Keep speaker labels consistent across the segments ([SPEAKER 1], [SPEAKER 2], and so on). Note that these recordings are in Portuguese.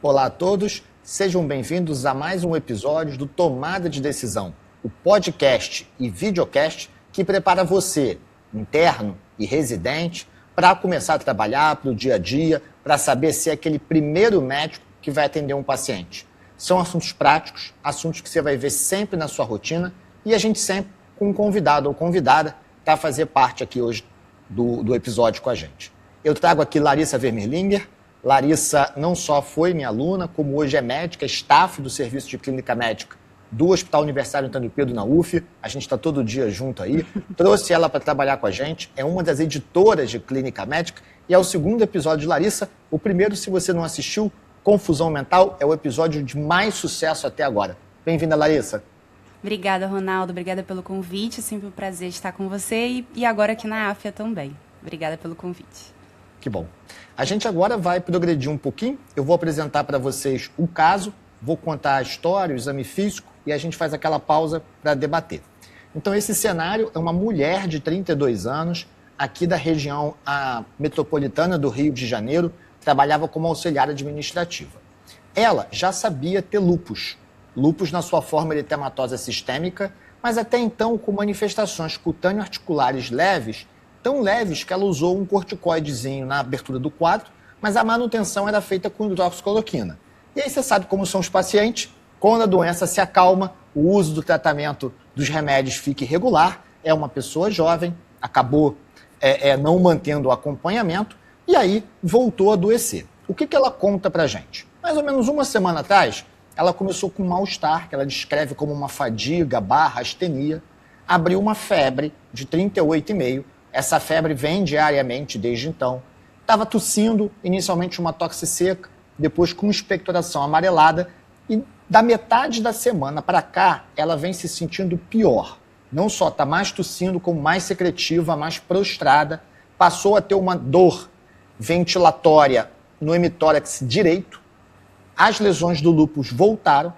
[SPEAKER 1] Olá a todos, sejam bem-vindos a mais um episódio do Tomada de Decisão, o podcast e videocast que prepara você, interno e residente, para começar a trabalhar para o dia a dia, para saber ser aquele primeiro médico que vai atender um paciente. São assuntos práticos, assuntos que você vai ver sempre na sua rotina e a gente sempre com um convidado ou convidada para fazer parte aqui hoje do episódio com a gente. Eu trago aqui Larissa Vermerlinger. Larissa não só foi minha aluna, como hoje é médica, staff do Serviço de Clínica Médica do Hospital Universitário Antônio Pedro na UF. A gente está todo dia junto aí. Trouxe ela para trabalhar com a gente. É uma das editoras de Clínica Médica e é o segundo episódio de Larissa. O primeiro, se você não assistiu, Confusão Mental, é o episódio de mais sucesso até agora. Bem-vinda, Larissa.
[SPEAKER 2] Obrigada, Ronaldo. Obrigada pelo convite. É sempre um prazer estar com você e agora aqui na AFIA também. Obrigada pelo convite.
[SPEAKER 1] Que bom. A gente agora vai progredir um pouquinho. Eu vou apresentar para vocês o caso, vou contar a história, o exame físico e a gente faz aquela pausa para debater. Então, esse cenário é uma mulher de 32 anos, aqui da região metropolitana do Rio de Janeiro, trabalhava como auxiliar administrativa. Ela já sabia ter lúpus. Lúpus na sua forma eritematosa sistêmica, mas até então com manifestações cutâneo-articulares leves, tão leves que ela usou um corticoidezinho na abertura do quadro, mas a manutenção era feita com hidroxicloroquina. E aí você sabe como são os pacientes, quando a doença se acalma, o uso do tratamento dos remédios fica irregular, é uma pessoa jovem, acabou não mantendo o acompanhamento, e aí voltou a adoecer. O que ela conta pra gente? Mais ou menos uma semana atrás, ela começou com um mal-estar, que ela descreve como uma fadiga / astenia, abriu uma febre de 38,5. Essa febre vem diariamente desde então. Estava tossindo, inicialmente uma tosse seca, depois com expectoração amarelada, e da metade da semana para cá, ela vem se sentindo pior. Não só está mais tossindo, como mais secretiva, mais prostrada, passou a ter uma dor ventilatória no hemitórax direito, as lesões do lúpus voltaram,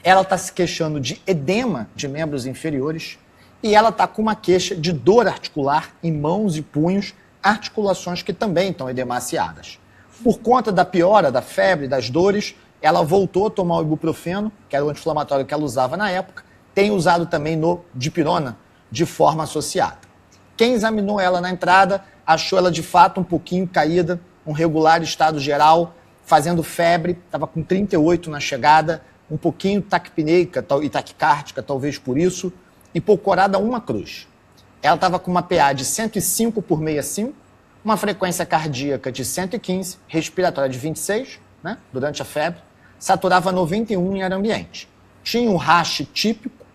[SPEAKER 1] ela está se queixando de edema de membros inferiores e ela está com uma queixa de dor articular em mãos e punhos, articulações que também estão edemaciadas. Por conta da piora, da febre, das dores, ela voltou a tomar o ibuprofeno, que era o anti-inflamatório que ela usava na época, tem usado também no dipirona de forma associada. Quem examinou ela na entrada achou ela de fato um pouquinho caída, um regular estado geral, fazendo febre, estava com 38 na chegada, um pouquinho taquipneica e taquicárdica, talvez por isso, e poucorada uma cruz. Ela estava com uma PA de 105 por 65, uma frequência cardíaca de 115, respiratória de 26, né, durante a febre, saturava 91 em ar ambiente. Tinha um rash típico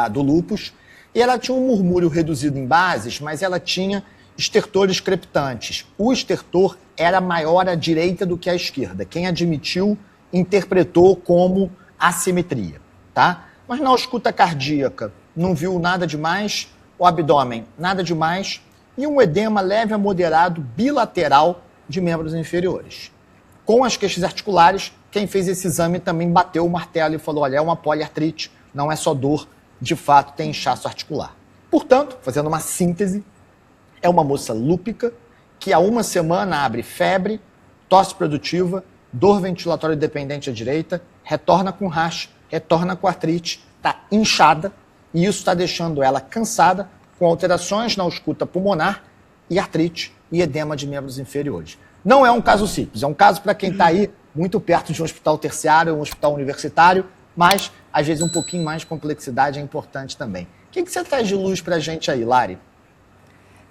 [SPEAKER 1] do lúpus, e ela tinha um murmúrio reduzido em bases, mas ela tinha estertores crepitantes. O estertor era maior à direita do que à esquerda. Quem admitiu, interpretou como assimetria, tá? Mas na ausculta cardíaca, não viu nada demais, o abdômen, nada demais, e um edema leve a moderado bilateral de membros inferiores. Com as queixas articulares, quem fez esse exame também bateu o martelo e falou, olha, é uma poliartrite, não é só dor, de fato tem inchaço articular. Portanto, fazendo uma síntese, é uma moça lúpica que há uma semana abre febre, tosse produtiva, dor ventilatória dependente à direita, retorna com rash, retorna com artrite, está inchada e isso está deixando ela cansada, com alterações na ausculta pulmonar e artrite e edema de membros inferiores. Não é um caso simples, é um caso para quem está aí muito perto de um hospital terciário, um hospital universitário, mas às vezes um pouquinho mais de complexidade é importante também. O que você traz de luz para a gente aí, Lari?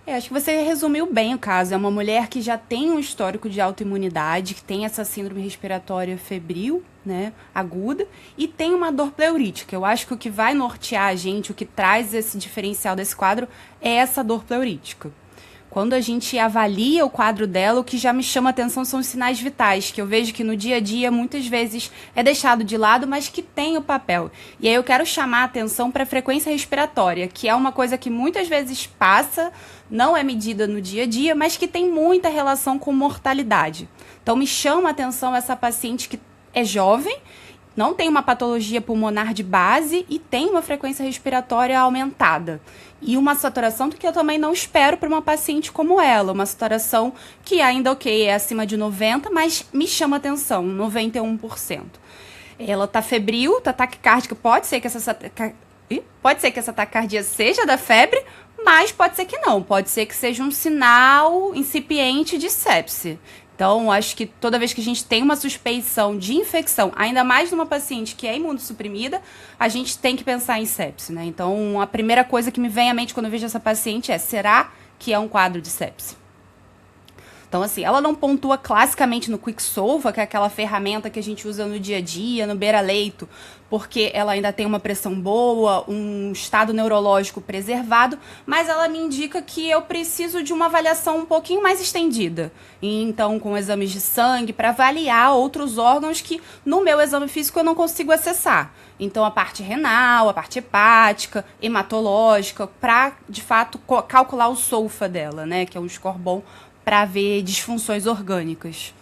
[SPEAKER 2] Acho que você resumiu bem o caso. É uma mulher que já tem um histórico de autoimunidade, que tem essa síndrome respiratória febril, né, aguda, e tem uma dor pleurítica. Eu acho que o que vai nortear a gente, o que traz esse diferencial desse quadro, é essa dor pleurítica. Quando a gente avalia o quadro dela, o que já me chama a atenção são os sinais vitais, que eu vejo que no dia a dia muitas vezes é deixado de lado, mas que tem o papel. E aí eu quero chamar a atenção para a frequência respiratória, que é uma coisa que muitas vezes passa, não é medida no dia a dia, mas que tem muita relação com mortalidade. Então me chama a atenção essa paciente que é jovem, não tem uma patologia pulmonar de base e tem uma frequência respiratória aumentada. E uma saturação do que eu também não espero para uma paciente como ela. Uma saturação que ainda é acima de 90%, mas me chama atenção, 91%. Ela tá febril, tá taquicárdica, pode ser que essa taquicardia seja da febre, mas pode ser que não. Pode ser que seja um sinal incipiente de sepse. Então, acho que toda vez que a gente tem uma suspeição de infecção, ainda mais numa paciente que é imunossuprimida, a gente tem que pensar em sepse, né? Então, a primeira coisa que me vem à mente quando eu vejo essa paciente é: será que é um quadro de sepse? Então, assim, ela não pontua classicamente no Quicksolva, que é aquela ferramenta que a gente usa no dia a dia, no beira-leito, porque ela ainda tem uma pressão boa, um estado neurológico preservado, mas ela me indica que eu preciso de uma avaliação um pouquinho mais estendida. E, então, com exames de sangue, para avaliar outros órgãos que no meu exame físico eu não consigo acessar. Então, a parte renal, a parte hepática, hematológica, para, de fato, calcular o SOFA dela, né, que é um score bom para ver disfunções orgânicas.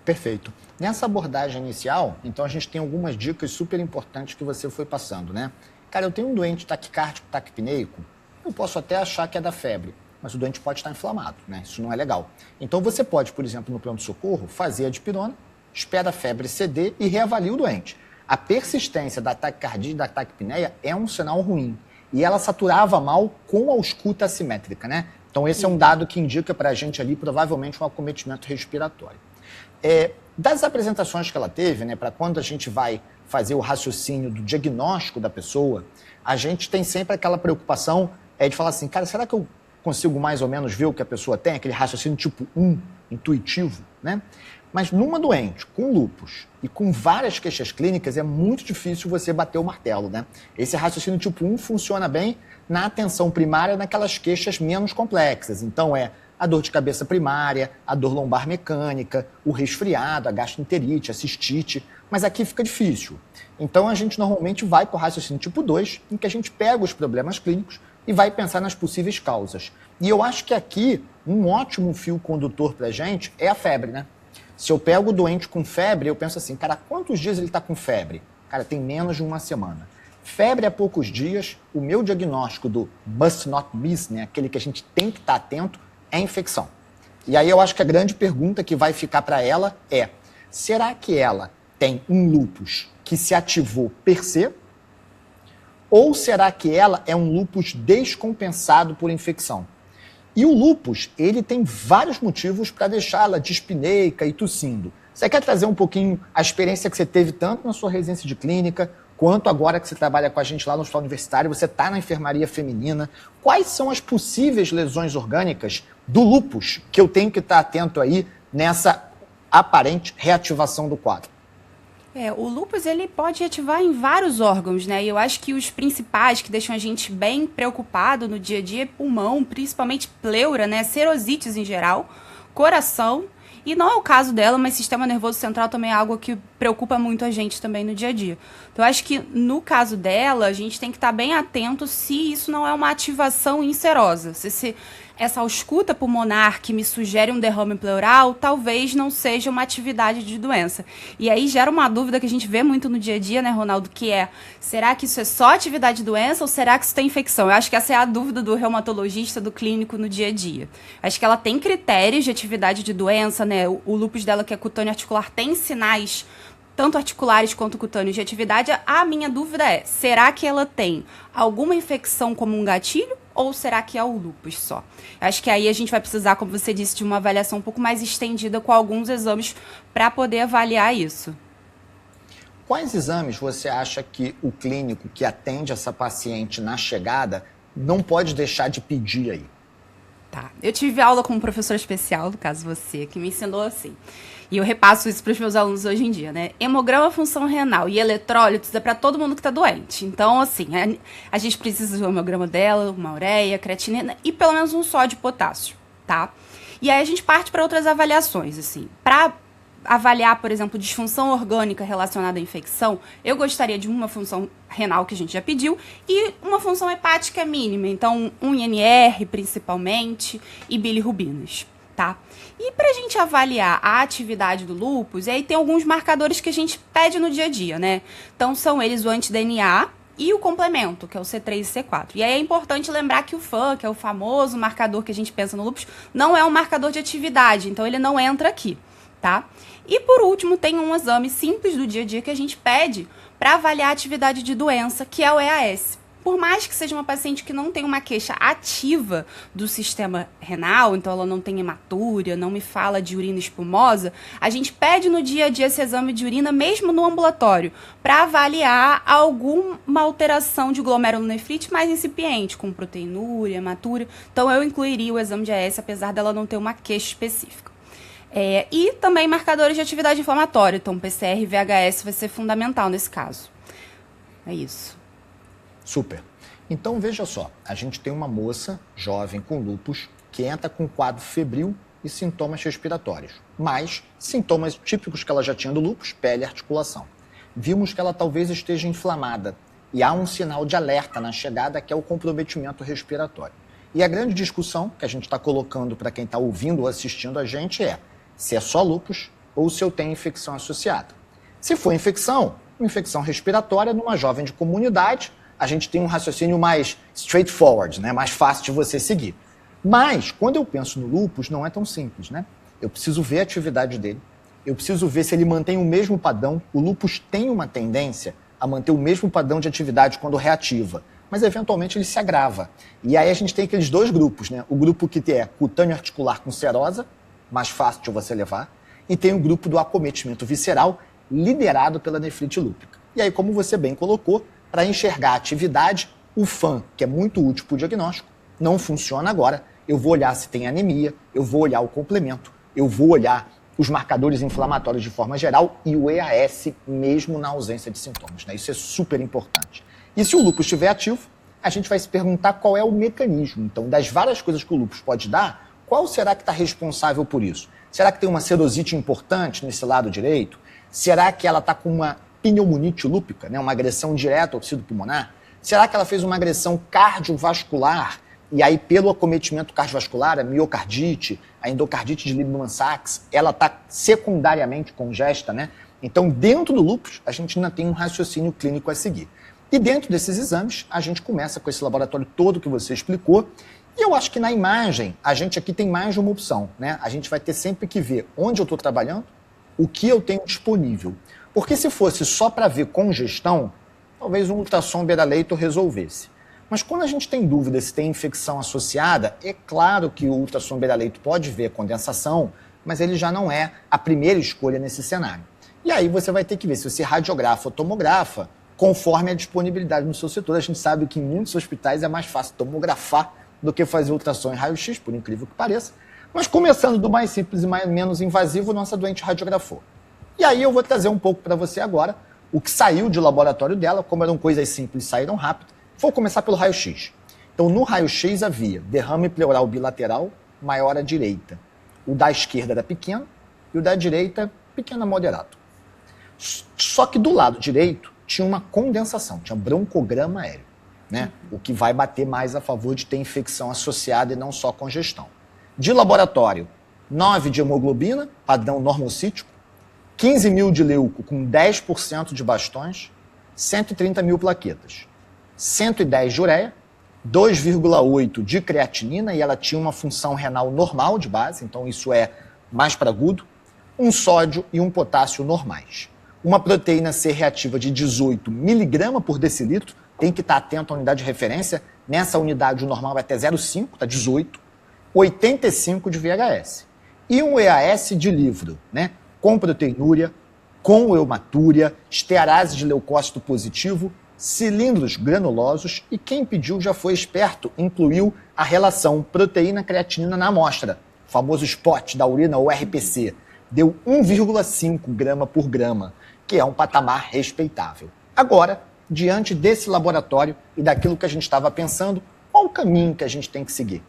[SPEAKER 1] Perfeito. Nessa abordagem inicial, então a gente tem algumas dicas super importantes que você foi passando, né? Cara, eu tenho um doente taquicárdico, taquipneico, eu posso até achar que é da febre, mas o doente pode estar inflamado, né? Isso não é legal. Então você pode, por exemplo, no pronto-socorro, fazer a dipirona, espera a febre ceder e reavalia o doente. A persistência da taquicardia e da taquipneia é um sinal ruim. E ela saturava mal com a ausculta assimétrica, né? Então, esse é um dado que indica para a gente ali, provavelmente, um acometimento respiratório. Das apresentações que ela teve, né, para quando a gente vai fazer o raciocínio do diagnóstico da pessoa, a gente tem sempre aquela preocupação de falar assim, cara, será que eu consigo mais ou menos ver o que a pessoa tem? Aquele raciocínio tipo 1, intuitivo, né? Mas numa doente com lúpus e com várias queixas clínicas, é muito difícil você bater o martelo, né? Esse raciocínio tipo 1 funciona bem na atenção primária, naquelas queixas menos complexas. Então, a dor de cabeça primária, a dor lombar mecânica, o resfriado, a gastroenterite, a cistite, mas aqui fica difícil. Então, a gente normalmente vai para o raciocínio tipo 2, em que a gente pega os problemas clínicos e vai pensar nas possíveis causas. E eu acho que aqui, um ótimo fio condutor para a gente é a febre, né? Se eu pego o doente com febre, eu penso assim, cara, quantos dias ele está com febre? Cara, tem menos de uma semana. Febre há poucos dias, o meu diagnóstico do must not miss, né, aquele que a gente tem que estar atento, é infecção. E aí eu acho que a grande pergunta que vai ficar para ela é, será que ela tem um lúpus que se ativou per se? Ou será que ela é um lúpus descompensado por infecção? E o lúpus, ele tem vários motivos para deixá-la dispneica e tossindo. Você quer trazer um pouquinho a experiência que você teve tanto na sua residência de clínica, quanto agora que você trabalha com a gente lá no hospital universitário, você está na enfermaria feminina. Quais são as possíveis lesões orgânicas do lúpus que eu tenho que estar atento aí nessa aparente reativação do quadro?
[SPEAKER 2] O lúpus ele pode ativar em vários órgãos, né? E eu acho que os principais que deixam a gente bem preocupado no dia a dia é pulmão, principalmente pleura, né? Serosites em geral, coração. E não é o caso dela, mas sistema nervoso central também é algo que preocupa muito a gente também no dia a dia. Então, eu acho que no caso dela, a gente tem que estar bem atento se isso não é uma ativação inserosa. Se essa ausculta pulmonar que me sugere um derrame pleural, talvez não seja uma atividade de doença. E aí gera uma dúvida que a gente vê muito no dia a dia, né, Ronaldo, que é, será que isso é só atividade de doença ou será que isso tem infecção? Eu acho que essa é a dúvida do reumatologista, do clínico no dia a dia. Acho que ela tem critérios de atividade de doença, né, o lúpus dela, que é cutâneo articular, tem sinais tanto articulares quanto cutâneos de atividade. A minha dúvida é, será que ela tem alguma infecção como um gatilho ou será que é o lúpus só? Acho que aí a gente vai precisar, como você disse, de uma avaliação um pouco mais estendida com alguns exames para poder avaliar isso.
[SPEAKER 1] Quais exames você acha que o clínico que atende essa paciente na chegada não pode deixar de pedir aí?
[SPEAKER 2] Tá. Eu tive aula com um professor especial, no caso você, que me ensinou assim. E eu repasso isso para os meus alunos hoje em dia, né? Hemograma, função renal e eletrólitos é para todo mundo que está doente. Então, assim, a gente precisa do hemograma dela, uma ureia, creatinina e pelo menos um sódio e potássio, tá? E aí a gente parte para outras avaliações, assim. Para avaliar, por exemplo, disfunção orgânica relacionada à infecção, eu gostaria de uma função renal que a gente já pediu e uma função hepática mínima. Então, um INR, principalmente, e bilirrubinas. tá? E pra gente avaliar a atividade do lúpus, aí tem alguns marcadores que a gente pede no dia a dia, né? Então são eles o anti-DNA e o complemento, que é o C3 e C4. E aí é importante lembrar que o FAN, que é o famoso marcador que a gente pensa no lúpus, não é um marcador de atividade, então ele não entra aqui, tá? E por último, tem um exame simples do dia a dia que a gente pede para avaliar a atividade de doença, que é o EAS. Por mais que seja uma paciente que não tem uma queixa ativa do sistema renal, então ela não tem hematúria, não me fala de urina espumosa, a gente pede no dia a dia esse exame de urina, mesmo no ambulatório, para avaliar alguma alteração de glomerulonefrite mais incipiente, com proteinúria, hematúria. Então eu incluiria o exame de EAS, apesar dela não ter uma queixa específica. E também marcadores de atividade inflamatória, então PCR e VHS vai ser fundamental nesse caso. É isso.
[SPEAKER 1] Super. Então, veja só, a gente tem uma moça jovem com lúpus que entra com quadro febril e sintomas respiratórios, mas sintomas típicos que ela já tinha do lúpus, pele e articulação. Vimos que ela talvez esteja inflamada e há um sinal de alerta na chegada que é o comprometimento respiratório. E a grande discussão que a gente está colocando para quem está ouvindo ou assistindo a gente é se é só lúpus ou se eu tenho infecção associada. Se for infecção respiratória numa jovem de comunidade, a gente tem um raciocínio mais straightforward, né? Mais fácil de você seguir. Mas, quando eu penso no lúpus, não é tão simples, né? Eu preciso ver a atividade dele, eu preciso ver se ele mantém o mesmo padrão. O lúpus tem uma tendência a manter o mesmo padrão de atividade quando reativa, mas eventualmente ele se agrava. E aí a gente tem aqueles dois grupos, né? O grupo que é cutâneo articular com serosa, mais fácil de você levar, e tem o grupo do acometimento visceral, liderado pela nefrite lúpica. E aí, como você bem colocou, para enxergar a atividade, o FAN, que é muito útil para o diagnóstico, não funciona agora. Eu vou olhar se tem anemia, eu vou olhar o complemento, eu vou olhar os marcadores inflamatórios de forma geral e o EAS mesmo na ausência de sintomas, né? Isso é super importante. E se o lúpus estiver ativo, a gente vai se perguntar qual é o mecanismo. Então, das várias coisas que o lúpus pode dar, qual será que está responsável por isso? Será que tem uma serosite importante nesse lado direito? Será que ela está com uma pneumonite lúpica, né? Uma agressão direta ao tecido pulmonar? Será que ela fez uma agressão cardiovascular? E aí, pelo acometimento cardiovascular, a miocardite, a endocardite de Liebman-Sachs, ela está secundariamente congesta, né? Então, dentro do lúpus, a gente ainda tem um raciocínio clínico a seguir. E dentro desses exames, a gente começa com esse laboratório todo que você explicou. E eu acho que na imagem, a gente aqui tem mais de uma opção, né? A gente vai ter sempre que ver onde eu estou trabalhando, o que eu tenho disponível. Porque se fosse só para ver congestão, talvez um ultrassom beira-leito resolvesse. Mas quando a gente tem dúvida se tem infecção associada, é claro que o ultrassom beira-leito pode ver condensação, mas ele já não é a primeira escolha nesse cenário. E aí você vai ter que ver se você radiografa ou tomografa, conforme a disponibilidade no seu setor. A gente sabe que em muitos hospitais é mais fácil tomografar do que fazer ultrassom em raio-x, por incrível que pareça. Mas começando do mais simples e menos invasivo, nossa doente radiografou. E aí eu vou trazer um pouco para você agora o que saiu de laboratório dela, como eram coisas simples, saíram rápido. Vou começar pelo raio-x. Então, no raio-x havia derrame pleural bilateral maior à direita. O da esquerda era pequeno e o da direita, pequeno a moderado. Só que do lado direito tinha uma condensação, tinha broncograma aéreo, né? O que vai bater mais a favor de ter infecção associada e não só congestão. De laboratório, 9 de hemoglobina, padrão normocítico, 15 mil de leuco com 10% de bastões, 130 mil plaquetas, 110 de ureia, 2,8 de creatinina, e ela tinha uma função renal normal de base, então isso é mais para agudo, um sódio e um potássio normais. Uma proteína C reativa de 18 miligramas por decilitro, tem que estar atento à unidade de referência, nessa unidade o normal vai até 0,5, está 18, 85 de VHS. E um EAS de livro, né? Com proteinúria, com heumatúria, estearase de leucócito positivo, cilindros granulosos, e quem pediu já foi esperto, incluiu a relação proteína-creatinina na amostra, o famoso spot da urina, ou RPC, deu 1,5 grama por grama, que é um patamar respeitável. Agora, diante desse laboratório e daquilo que a gente estava pensando, qual o caminho que a gente tem que seguir?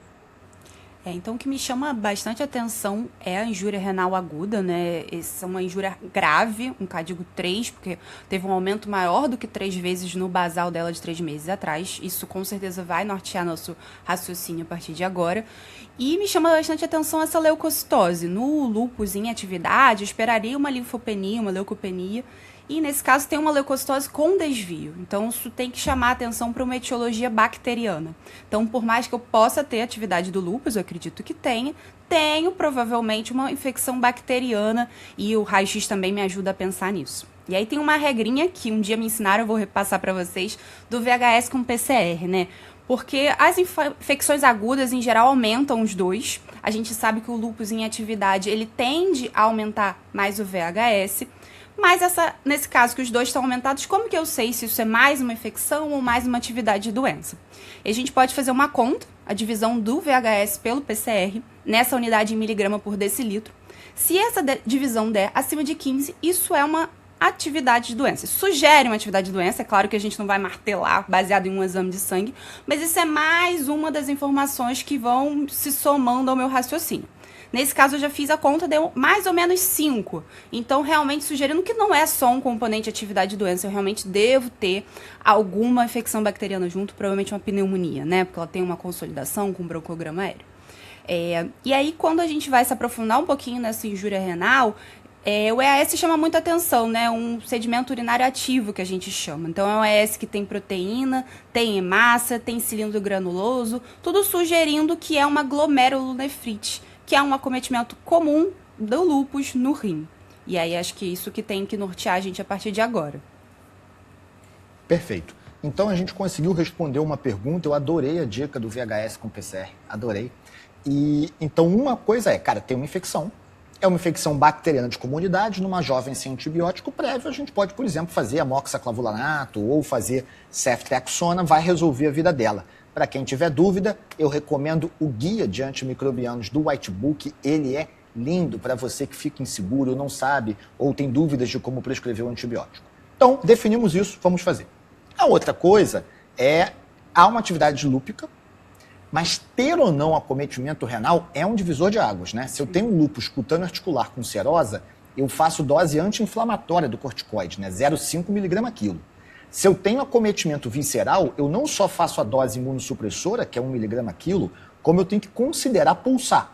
[SPEAKER 2] Então, o que me chama bastante atenção é a injúria renal aguda, né? Essa é uma injúria grave, um CADIGO 3, porque teve um aumento maior do que 3 vezes no basal dela de 3 meses atrás. Isso, com certeza, vai nortear nosso raciocínio a partir de agora. E me chama bastante atenção essa leucocitose. No lúpus em atividade, eu esperaria uma linfopenia, uma leucopenia. E, nesse caso, tem uma leucocitose com desvio. Então, isso tem que chamar a atenção para uma etiologia bacteriana. Então, por mais que eu possa ter atividade do lúpus, eu acredito que tenho provavelmente uma infecção bacteriana e o raio-x também me ajuda a pensar nisso. E aí tem uma regrinha que um dia me ensinaram, eu vou repassar para vocês, do VHS com PCR, né? Porque as infecções agudas, em geral, aumentam os dois. A gente sabe que o lúpus em atividade, ele tende a aumentar mais o VHS. Mas nesse caso que os dois estão aumentados, como que eu sei se isso é mais uma infecção ou mais uma atividade de doença? E a gente pode fazer uma conta, a divisão do VHS pelo PCR, nessa unidade em miligrama por decilitro. Se essa divisão der acima de 15, isso é uma atividade de doença. Isso sugere uma atividade de doença, é claro que a gente não vai martelar baseado em um exame de sangue, mas isso é mais uma das informações que vão se somando ao meu raciocínio. Nesse caso, eu já fiz a conta, deu mais ou menos 5. Então, realmente, sugerindo que não é só um componente de atividade de doença, eu realmente devo ter alguma infecção bacteriana junto, provavelmente uma pneumonia, né? Porque ela tem uma consolidação com broncograma aéreo. E aí, quando a gente vai se aprofundar um pouquinho nessa injúria renal, o EAS chama muita atenção, né? Um sedimento urinário ativo, que a gente chama. Então, é um EAS que tem proteína, tem hemácia, tem cilindro granuloso, tudo sugerindo que é uma glomerulonefrite, que é um acometimento comum do lúpus no rim. E aí acho que é isso que tem que nortear a gente a partir de agora.
[SPEAKER 1] Perfeito. Então a gente conseguiu responder uma pergunta, eu adorei a dica do VHS com PCR, adorei. E então uma coisa cara, tem uma infecção, é uma infecção bacteriana de comunidade, numa jovem sem antibiótico prévio, a gente pode, por exemplo, fazer amoxiclavulanato ou fazer ceftriaxona, vai resolver a vida dela. Para quem tiver dúvida, eu recomendo o guia de antimicrobianos do White Book. Ele é lindo para você que fica inseguro, não sabe ou tem dúvidas de como prescrever o antibiótico. Então, definimos isso, vamos fazer. A outra coisa há uma atividade lúpica, mas ter ou não acometimento renal é um divisor de águas, né? Se eu tenho um lúpus cutâneo articular com serose, eu faço dose anti-inflamatória do corticoide, né? 0,5 mg/kg. Se eu tenho acometimento visceral, eu não só faço a dose imunossupressora, que é 1 mg/kg, como eu tenho que considerar pulsar.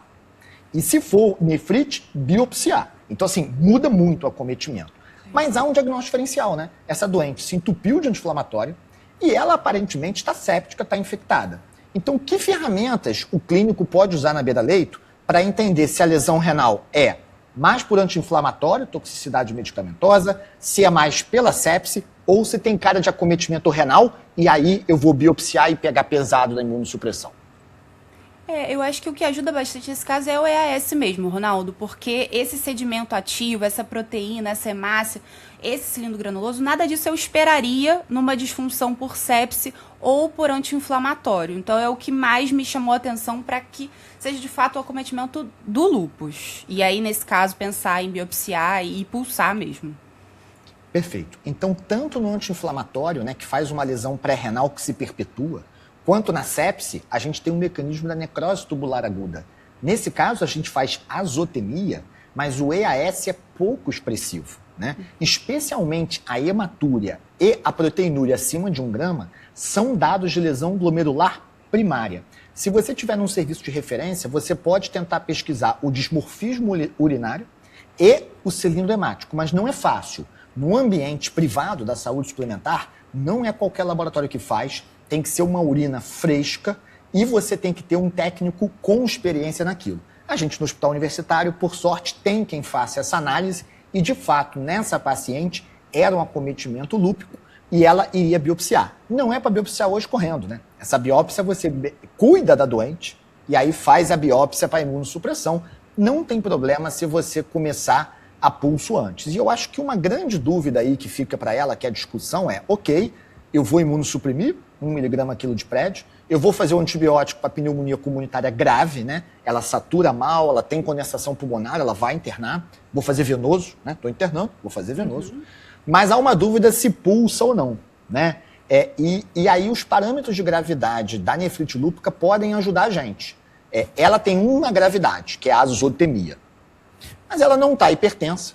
[SPEAKER 1] E se for nefrite, biopsiar. Então, assim, muda muito o acometimento. Mas há um diagnóstico diferencial, né? Essa doente se entupiu de anti-inflamatório e ela aparentemente está séptica, está infectada. Então, que ferramentas o clínico pode usar na beira-leito para entender se a lesão renal é mais por anti-inflamatório, toxicidade medicamentosa, se é mais pela sepse, ou se tem cara de acometimento renal, e aí eu vou biopsiar e pegar pesado da imunossupressão?
[SPEAKER 2] Eu acho que o que ajuda bastante nesse caso é o EAS mesmo, Ronaldo, porque esse sedimento ativo, essa proteína, essa hemácia, esse cilindro granuloso, nada disso eu esperaria numa disfunção por sepse ou por anti-inflamatório. Então é o que mais me chamou a atenção para que seja de fato o acometimento do lúpus. E aí, nesse caso, pensar em biopsiar e pulsar mesmo.
[SPEAKER 1] Perfeito. Então, tanto no anti-inflamatório, né, que faz uma lesão pré-renal que se perpetua, quanto na sepse, a gente tem um mecanismo da necrose tubular aguda. Nesse caso, a gente faz azotemia, mas o EAS é pouco expressivo, né? Especialmente a hematúria e a proteinúria acima de 1 grama são dados de lesão glomerular primária. Se você tiver num serviço de referência, você pode tentar pesquisar o dismorfismo urinário e o cilindro hemático, mas não é fácil. No ambiente privado da saúde suplementar, não é qualquer laboratório que faz, tem que ser uma urina fresca e você tem que ter um técnico com experiência naquilo. A gente no hospital universitário, por sorte, tem quem faça essa análise e, de fato, nessa paciente era um acometimento lúpico e ela iria biopsiar. Não é para biopsiar hoje correndo, né? Essa biópsia você cuida da doente e aí faz a biópsia para imunossupressão. Não tem problema se você começar a pulso antes. E eu acho que uma grande dúvida aí que fica para ela, que é a discussão é, ok, eu vou imunossuprimir 1 mg/kg de prédio, eu vou fazer o antibiótico para pneumonia comunitária grave, né? Ela satura mal, ela tem condensação pulmonar, ela vai internar, vou fazer venoso, né? Estou internando, vou fazer venoso. Mas há uma dúvida se pulsa ou não, né? E aí os parâmetros de gravidade da nefrite lúpica podem ajudar a gente. Ela tem uma gravidade, que é a azotemia. Mas ela não está hipertensa,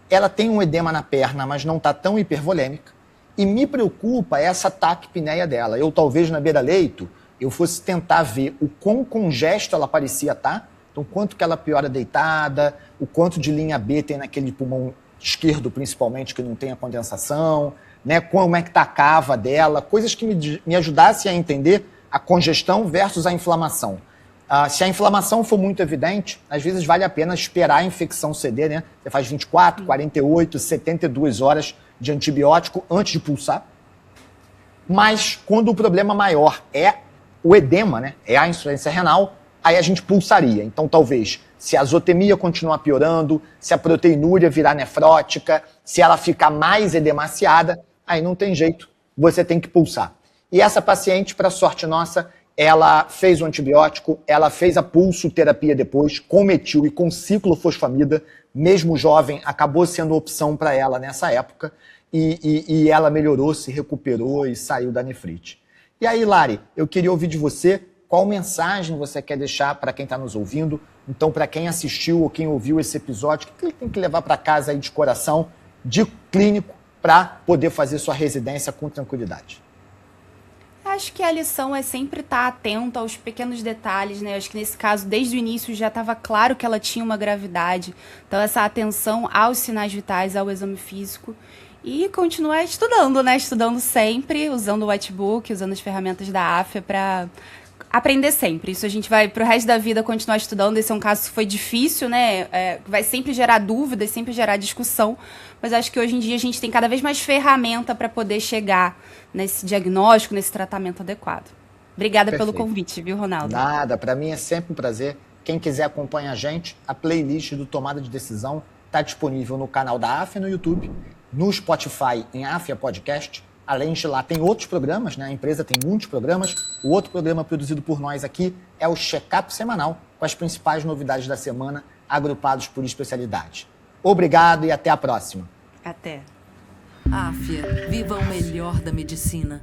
[SPEAKER 1] ela tem um edema na perna, mas não está tão hipervolêmica. E me preocupa essa taquipneia dela. Eu, talvez, na beira-leito, eu fosse tentar ver o quão congesto ela parecia estar, então quanto que ela piora deitada, o quanto de linha B tem naquele pulmão esquerdo, principalmente, que não tem a condensação, né? Como é que está a cava dela, coisas que me ajudassem a entender a congestão versus a inflamação. Se a inflamação for muito evidente, às vezes vale a pena esperar a infecção ceder, né? Você faz 24, 48, 72 horas de antibiótico antes de pulsar. Mas quando o problema maior é o edema, né? É a insuficiência renal, aí a gente pulsaria. Então, talvez, se a azotemia continuar piorando, se a proteinúria virar nefrótica, se ela ficar mais edemaciada, aí não tem jeito, você tem que pulsar. E essa paciente, para sorte nossa, ela fez o antibiótico, ela fez a pulsoterapia depois, com metil e com ciclofosfamida, mesmo jovem, acabou sendo opção para ela nessa época, e ela melhorou, se recuperou e saiu da nefrite. E aí, Lari, eu queria ouvir de você qual mensagem você quer deixar para quem está nos ouvindo. Então, para quem assistiu ou quem ouviu esse episódio, o que ele tem que levar para casa aí de coração, de clínico, para poder fazer sua residência com tranquilidade?
[SPEAKER 2] Acho que a lição é sempre estar atento aos pequenos detalhes, né? Acho que nesse caso, desde o início, já estava claro que ela tinha uma gravidade. Então, essa atenção aos sinais vitais, ao exame físico. E continuar estudando, né? Estudando sempre, usando o whitebook, usando as ferramentas da AFIA para aprender sempre. Isso a gente vai pro resto da vida continuar estudando. Esse é um caso que foi difícil, né? Vai sempre gerar dúvidas, sempre gerar discussão. Mas acho que hoje em dia a gente tem cada vez mais ferramenta para poder chegar nesse diagnóstico, nesse tratamento adequado. Obrigada pelo convite, viu, Ronaldo?
[SPEAKER 1] Nada, para mim é sempre um prazer. Quem quiser acompanhar a gente, a playlist do Tomada de Decisão está disponível no canal da AFIA no YouTube, no Spotify em AFIA Podcast. Além de lá, tem outros programas, né? A empresa tem muitos programas. O outro programa produzido por nós aqui é o Check-up Semanal, com as principais novidades da semana, agrupados por especialidade. Obrigado e até a próxima.
[SPEAKER 2] Até.
[SPEAKER 3] AFIA, viva o melhor da medicina.